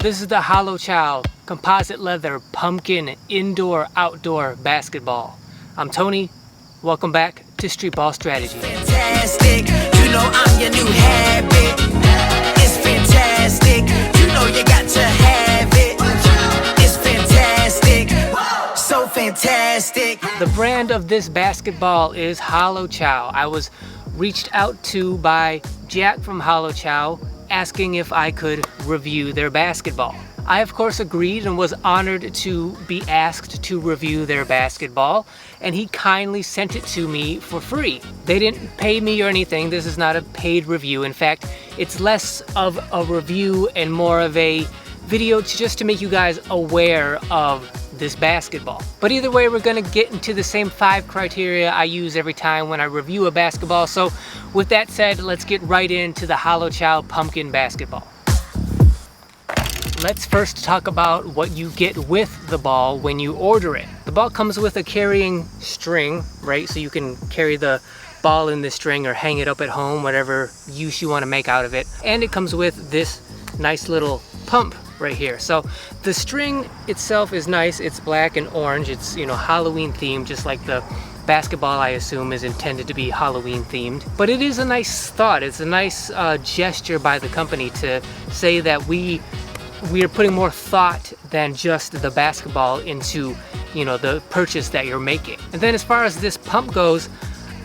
This is the HoloCiao Composite Leather Pumpkin Indoor-Outdoor Basketball. I'm Tony. Welcome back to Streetball Strategies. Fantastic, you know I'm your new habit. It's fantastic, you know you got to have it. It's fantastic, so fantastic. The brand of this basketball is HoloCiao. I was reached out to by Jack from HoloCiao asking if I could review their basketball. I of course agreed and was honored to be asked to review their basketball, and he kindly sent it to me for free. They didn't pay me or anything. This is not a paid review. In fact, it's less of a review and more of a video just to make you guys aware of this basketball. But either way, we're gonna get into the same 5 criteria I use every time when I review a basketball. So with that said, let's get right into the HoloCiao Pumpkin Basketball. Let's first talk about what you get with the ball when you order it. The ball comes with a carrying string, right? So you can carry the ball in the string or hang it up at home, whatever use you want to make out of it. And it comes with this nice little pump right here. So the string itself is nice. It's black and orange. It's, you know, Halloween themed, just like the basketball I assume is intended to be Halloween themed. But it is a nice thought. It's a nice gesture by the company to say that we are putting more thought than just the basketball into, you know, the purchase that you're making. And then as far as this pump goes,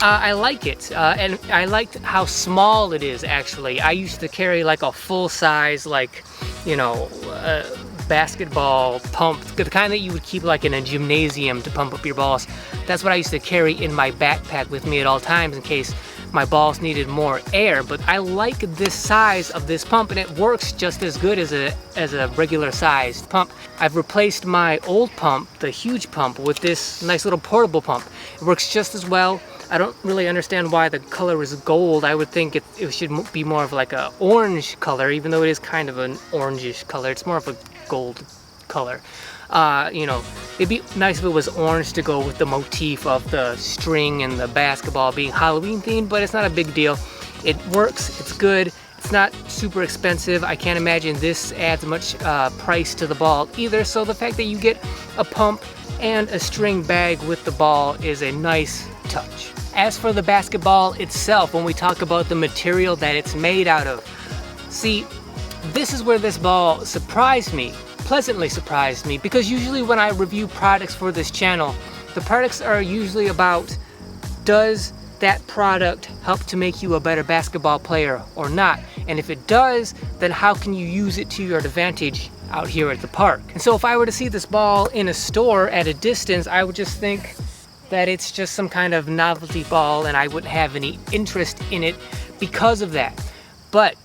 I like it, and I liked how small it is actually. I used to carry like a full size, like, you know, basketball pump, the kind that you would keep like in a gymnasium to pump up your balls. That's what I used to carry in my backpack with me at all times in case my balls needed more air. But I like this size of this pump, and it works just as good as a regular sized pump. I've replaced my old pump, the huge pump, with this nice little portable pump. It works just as well. I don't really understand why the color is gold. I would think it should be more of like a orange color, even though it is kind of an orangish color. It's more of a gold color. You know, it'd be nice if it was orange to go with the motif of the string and the basketball being Halloween themed, but it's not a big deal. It works, it's good, it's not super expensive. I can't imagine this adds much price to the ball either, so the fact that you get a pump and a string bag with the ball is a nice touch. As for the basketball itself, when we talk about the material that it's made out of, see, this is where this ball surprised me, pleasantly surprised me, because usually when I review products for this channel, the products are usually about, does that product help to make you a better basketball player or not? And if it does, then how can you use it to your advantage out here at the park? And so if I were to see this ball in a store at a distance, I would just think that it's just some kind of novelty ball and I wouldn't have any interest in it because of that. But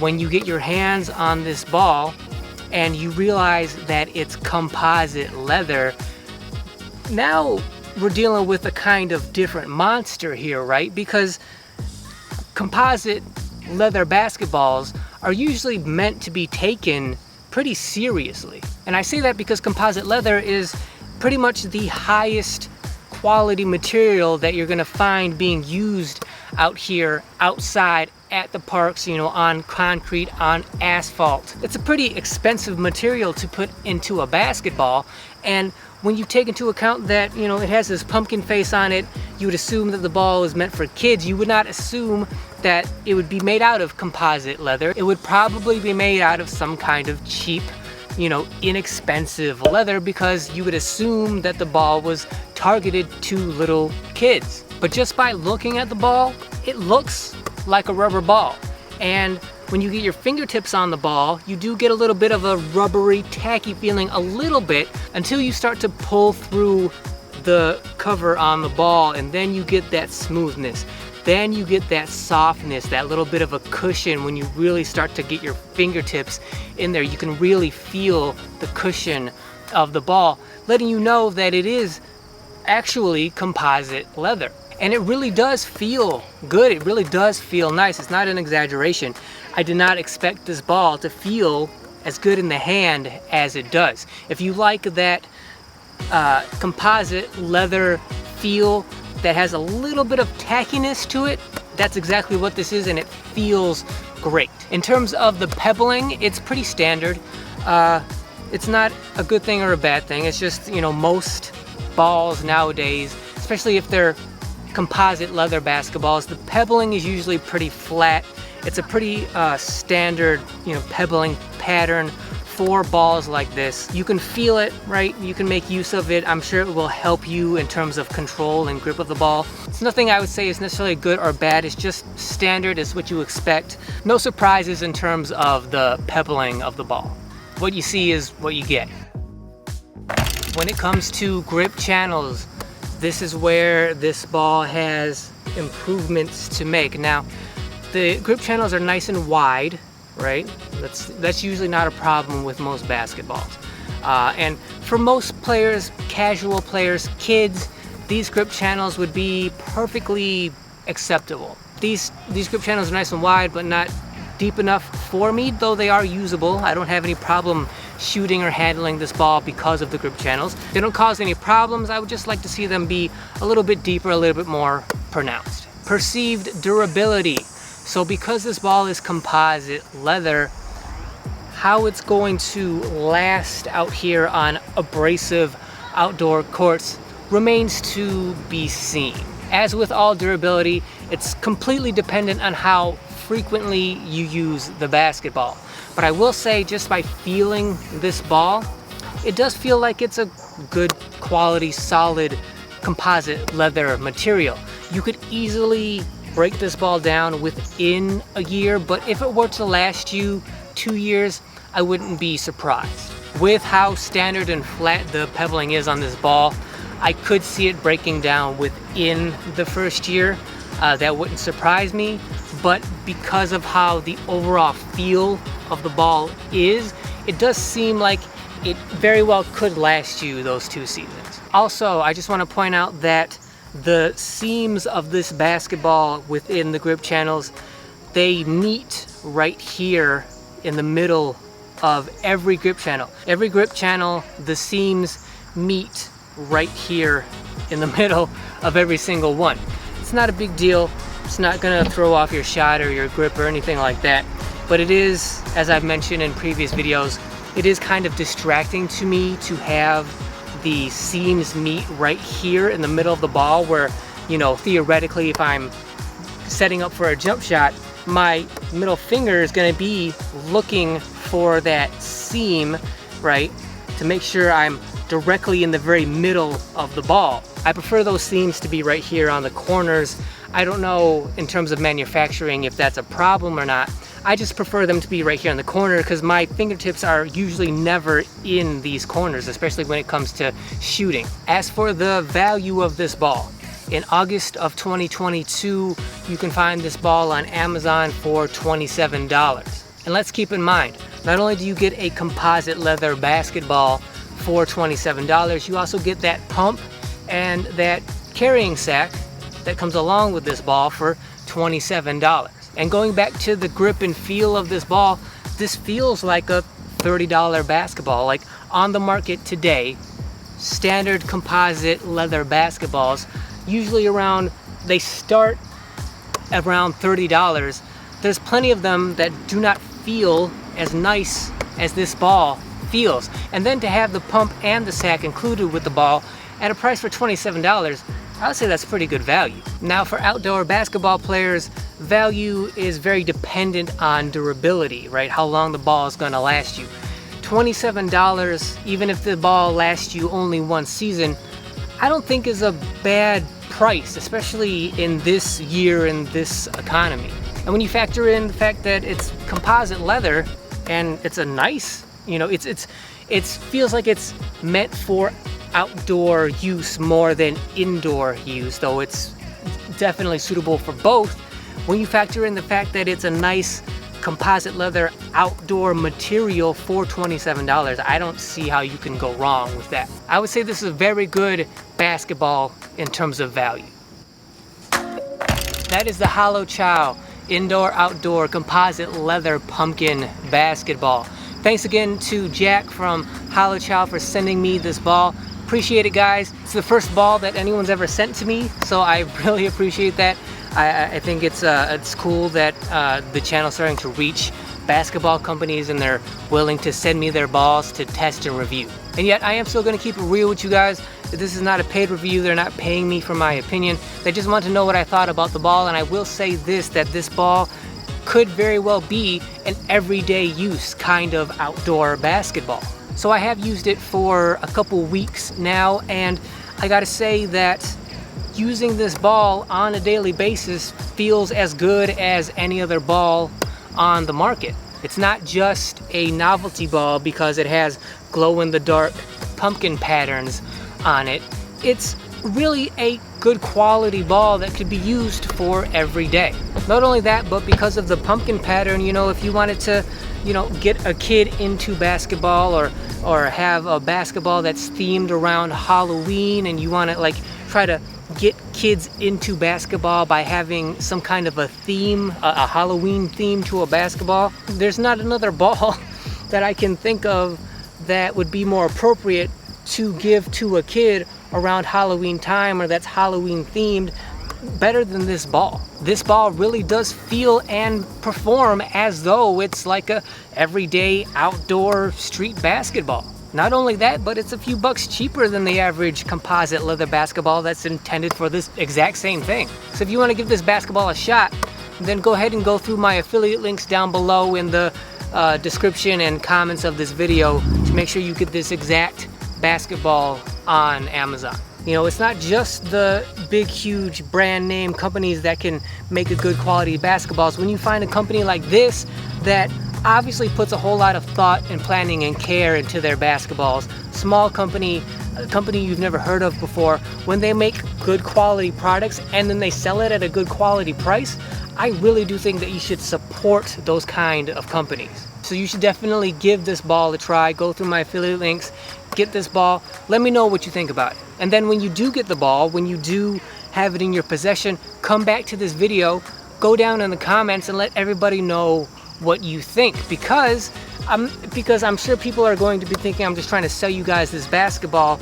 when you get your hands on this ball and you realize that it's composite leather, now we're dealing with a kind of different monster here, right? Because composite leather basketballs are usually meant to be taken pretty seriously. And I say that because composite leather is pretty much the highest quality material that you're gonna find being used out here outside at the parks, you know, on concrete, on asphalt. It's a pretty expensive material to put into a basketball, and when you take into account that, you know, it has this pumpkin face on it, you would assume that the ball is meant for kids. You would not assume that it would be made out of composite leather. It would probably be made out of some kind of cheap, you know, inexpensive leather, because you would assume that the ball was targeted to little kids. But just by looking at the ball, it looks like a rubber ball. And when you get your fingertips on the ball, you do get a little bit of a rubbery, tacky feeling, a little bit, until you start to pull through the cover on the ball, and then you get that smoothness. Then you get that softness, that little bit of a cushion. When you really start to get your fingertips in there, you can really feel the cushion of the ball, letting you know that it is actually composite leather. And it really does feel good. It really does feel nice. It's not an exaggeration. I did not expect this ball to feel as good in the hand as it does. If you like that composite leather feel that has a little bit of tackiness to it, that's exactly what this is, and it feels great. In terms of the pebbling, it's pretty standard. It's not a good thing or a bad thing. It's just, you know, most balls nowadays, especially if they're composite leather basketballs, the pebbling is usually pretty flat. It's a pretty standard, you know, pebbling pattern for balls like this. You can feel it, right? You can make use of it. I'm sure it will help you in terms of control and grip of the ball. It's nothing I would say is necessarily good or bad. It's just standard, is what you expect. No surprises in terms of the pebbling of the ball. What you see is what you get. When it comes to grip channels, this is where this ball has improvements to make. Now, the grip channels are nice and wide, right? That's usually not a problem with most basketballs. And for most players, casual players, kids, these grip channels would be perfectly acceptable. These grip channels are nice and wide, but not deep enough for me, though they are usable. I don't have any problem shooting or handling this ball because of the grip channels. They don't cause any problems. I would just like to see them be a little bit deeper, a little bit more pronounced. Perceived durability. So because this ball is composite leather, how it's going to last out here on abrasive outdoor courts remains to be seen. As with all durability, it's completely dependent on how frequently you use the basketball. But I will say, just by feeling this ball, it does feel like it's a good quality, solid composite leather material. You could easily break this ball down within a year, but if it were to last you 2 years, I wouldn't be surprised. With how standard and flat the pebbling is on this ball, I could see it breaking down within the first year. That wouldn't surprise me, but because of how the overall feel of the ball is, it does seem like it very well could last you those 2 seasons. Also, I just want to point out that the seams of this basketball within the grip channels, they meet right here in the middle of every grip channel. Every grip channel, the seams meet right here in the middle of every single one. It's not a big deal. It's not gonna throw off your shot or your grip or anything like that. But it is, as I've mentioned in previous videos, it is kind of distracting to me to have the seams meet right here in the middle of the ball, where, you know, theoretically, if I'm setting up for a jump shot, my middle finger is going to be looking for that seam, right, to make sure I'm directly in the very middle of the ball. I prefer those seams to be right here on the corners. I don't know in terms of manufacturing if that's a problem or not. I just prefer them to be right here in the corner because my fingertips are usually never in these corners, especially when it comes to shooting. As for the value of this ball, in August of 2022, you can find this ball on Amazon for $27. And let's keep in mind, not only do you get a composite leather basketball for $27, you also get that pump and that carrying sack that comes along with this ball for $27. And going back to the grip and feel of this ball, this feels like a $30 basketball. Like on the market today, standard composite leather basketballs, usually they start around $30. There's plenty of them that do not feel as nice as this ball feels. And then to have the pump and the sack included with the ball at a price for $27, I would say that's pretty good value. Now for outdoor basketball players, value is very dependent on durability, right? How long the ball is gonna last you. $27, even if the ball lasts you only 1 season, I don't think is a bad price, especially in this year, in this economy. And when you factor in the fact that it's composite leather and it's a nice, you know, it feels like it's meant for outdoor use more than indoor use, though it's definitely suitable for both. When you factor in the fact that it's a nice composite leather outdoor material for $27, I don't see how you can go wrong with that. I would say this is a very good basketball in terms of value. That is the HoloCiao indoor outdoor composite leather pumpkin basketball. Thanks again to Jack from HoloCiao for sending me this ball. Appreciate it, guys. It's the first ball that anyone's ever sent to me, so I really appreciate that. I think it's cool that the channel's starting to reach basketball companies and they're willing to send me their balls to test and review. And yet I am still going to keep it real with you guys. This is not a paid review. They're not paying me for my opinion. They just want to know what I thought about the ball. And I will say this, that this ball could very well be an everyday use kind of outdoor basketball. So I have used it for a couple weeks now, and I gotta say that using this ball on a daily basis feels as good as any other ball on the market. It's not just a novelty ball because it has glow-in-the-dark pumpkin patterns on it. It's really a good quality ball that could be used for every day. Not only that, but because of the pumpkin pattern, you know, if you wanted to, you know, get a kid into basketball or have a basketball that's themed around Halloween, and you want to like try to get kids into basketball by having some kind of a theme, a Halloween theme to a basketball, there's not another ball that I can think of that would be more appropriate to give to a kid around Halloween time, or that's Halloween themed, better than this ball. This ball really does feel and perform as though it's like a everyday outdoor street basketball. Not only that, but it's a few bucks cheaper than the average composite leather basketball that's intended for this exact same thing. So if you want to give this basketball a shot, then go ahead and go through my affiliate links down below in the description and comments of this video to make sure you get this exact basketball on Amazon. You know, it's not just the big, huge brand name companies that can make a good quality basketballs. When you find a company like this that obviously puts a whole lot of thought and planning and care into their basketballs, small company, a company you've never heard of before, when they make good quality products and then they sell it at a good quality price, I really do think that you should support those kind of companies. So you should definitely give this ball a try. Go through my affiliate links, get this ball, let me know what you think about it. And then when you do get the ball, when you do have it in your possession, come back to this video, go down in the comments and let everybody know what you think, because I'm sure people are going to be thinking I'm just trying to sell you guys this basketball,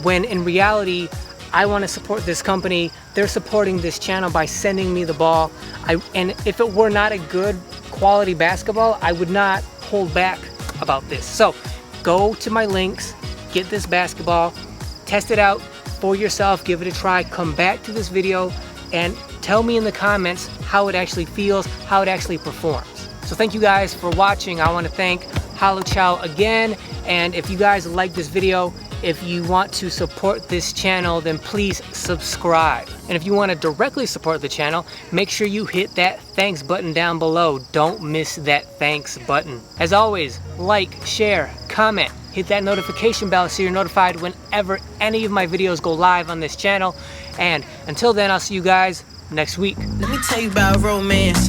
when in reality I want to support this company. They're supporting this channel by sending me the ball. And if it were not a good quality basketball, I would not hold back about this. So go to my links, get this basketball, test it out for yourself, give it a try, come back to this video and tell me in the comments how it actually feels, how it actually performs. So thank you guys for watching. I want to thank HoloCiao again, and if you guys like this video, if you want to support this channel, then please subscribe. And if you want to directly support the channel, make sure you hit that thanks button down below. Don't miss that thanks button. As always, like, share, comment, hit that notification bell so you're notified whenever any of my videos go live on this channel. And until then, I'll see you guys next week. Let me tell you about romance.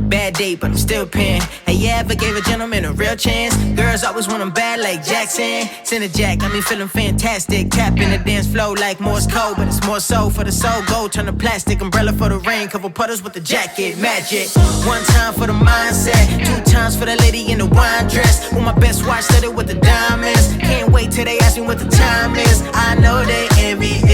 Bad date, but I'm still paying. Hey, you ever gave a gentleman a real chance? Girls always want them bad like Jackson. Send a jack, got me feeling fantastic. Tap in the dance flow like Morse code, but it's more so for the soul. Gold turn to plastic, umbrella for the rain, couple puddles with the jacket, magic. One time for the mindset, 2 times for the lady in the wine dress. With my best watch, studded with the diamonds. Can't wait till they ask me what the time is. I know they envy.